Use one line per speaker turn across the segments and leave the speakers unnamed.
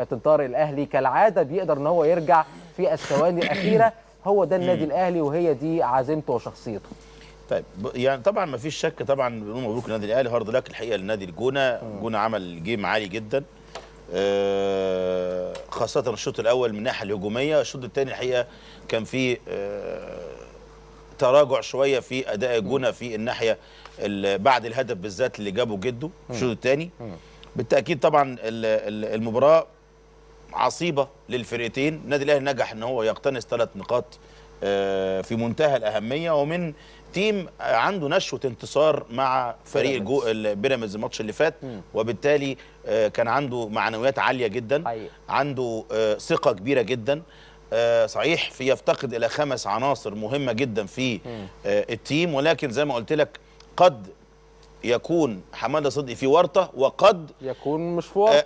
كابتن طارق الاهلي كالعاده بيقدر ان هو يرجع في الثواني الاخيره. هو ده النادي الاهلي وهي دي عزيمته وشخصيته.
طيب يعني طبعا ما فيش شك، طبعا بنقول مبروك للنادي الاهلي، هارد لك الحقيقه لنادي الجونه عمل جيم عالي جدا، خاصه الشوط الاول من الناحيه الهجوميه. الشوط الثاني الحقيقه كان فيه تراجع شويه في اداء الجونه في الناحيه بعد الهدف بالذات اللي جابه جده في الشوط الثاني. بالتاكيد طبعا المباراه عصيبه للفرقتين. النادي الاهلي نجح ان هو يقتنص 3 نقاط في منتهى الاهميه، ومن تيم عنده نشوه انتصار مع فريق بيراميدز الماتش اللي فات، وبالتالي كان عنده معنويات عاليه جدا، عنده ثقه كبيره جدا. صحيح في يفتقد الى 5 عناصر مهمه جدا في التيم، ولكن زي ما قلت لك قد يكون حماده صدقي في ورطه، وقد
يكون مش في ورطه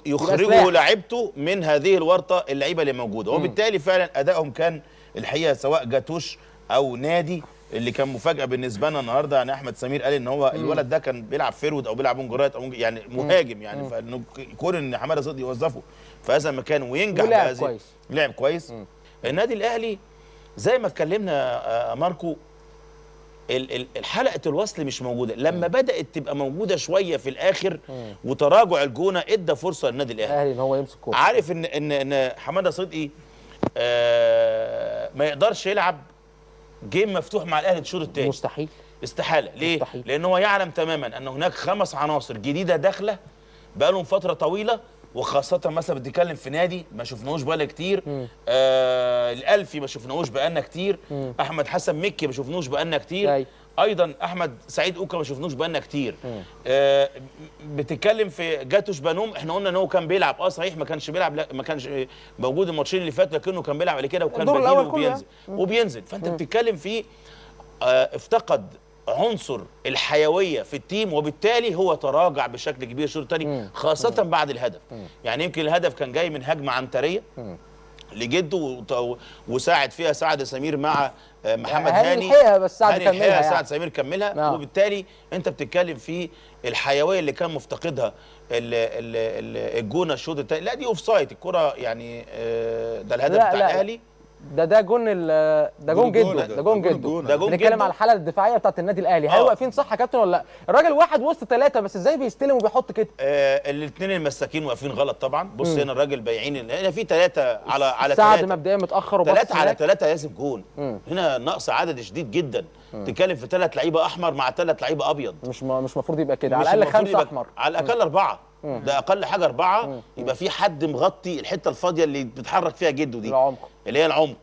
يخرجوا لاعيبته من هذه الورطه اللعيبه اللي موجوده. وبالتالي فعلا ادائهم كان الحقيقه سواء جاتوش او نادي. اللي كان مفاجاه بالنسبه لنا النهارده يعني احمد سمير قال ان هو الولد ده كان بيلعب فيرود او بيلعب وينج او يعني مهاجم، يعني فانه يكون ان حماده صدقي يوظفه في هذا المكان وينجح
بهذه
لعب كويس. النادي الاهلي زي ما اتكلمنا ماركو، الحلقه الوصل مش موجوده. لما بدات تبقى موجوده شويه في الاخر وتراجع الجونه ادى فرصه للنادي الاهلي
ان هو يمسك كوره.
عارف ان حماده صدقي ما يقدرش يلعب جيم مفتوح مع الاهلي الشوط الثاني،
مستحيل،
استحاله. ليه؟
مستحيل.
لان هو يعلم تماما ان هناك 5 عناصر جديده داخله بقالهم فتره طويله، وخاصه مثلا بتتكلم في نادي ما شفناهوش بقالنا كتير، الالفي ما شفناهوش بقالنا كتير، احمد حسن مكي ما شفناهوش بقالنا كتير، ايضا احمد سعيد اوكا ما شفناهوش بقالنا كتير. بتتكلم في جاتوش بانوم، احنا قلنا ان هو كان بيلعب صحيح ما كانش بيلعب، لا ما كانش موجود الماتشين اللي فاتوا، لكنه كان بيلعب قبل كده وكان بديل وبينزل. فانت بتتكلم في افتقد عنصر الحيويه في التيم، وبالتالي هو تراجع بشكل كبير الشوط الثاني خاصه بعد الهدف. يعني يمكن الهدف كان جاي من هجمه عنتريه لجده وساعد فيها سعد سمير مع محمد هاني،
بس سعد كملها يعني.
سعد سمير كملها. وبالتالي انت بتتكلم في الحيويه اللي كان مفتقدها الجونه الشوط الثاني. لا دي اوف سايد الكره يعني، ده الهدف بتاع الاهلي.
ده جون جده. بنتكلم على الحاله الدفاعيه بتاعت النادي الاهلي. هل واقفين صح يا كابتن ولا لا؟ الراجل واحد وسط 3 بس ازاي بيستلم وبيحط كده؟
الاثنين المساكين واقفين غلط طبعا. بص هنا الراجل بايعين هنا في 3 على 3،
سعد مبدئيا متاخر
3 على 3 لازم جون. هنا نقص عدد شديد جدا. تتكلم في 3 لعيبه احمر مع 3 لعيبه ابيض.
مش المفروض يبقى كده، على الاقل 5 احمر،
على الاقل 4. ده اقل حاجه 4. يبقى في حد مغطي الحته الفاضيه اللي بيتحرك فيها جده دي،
العمق،
اللي هي العمق.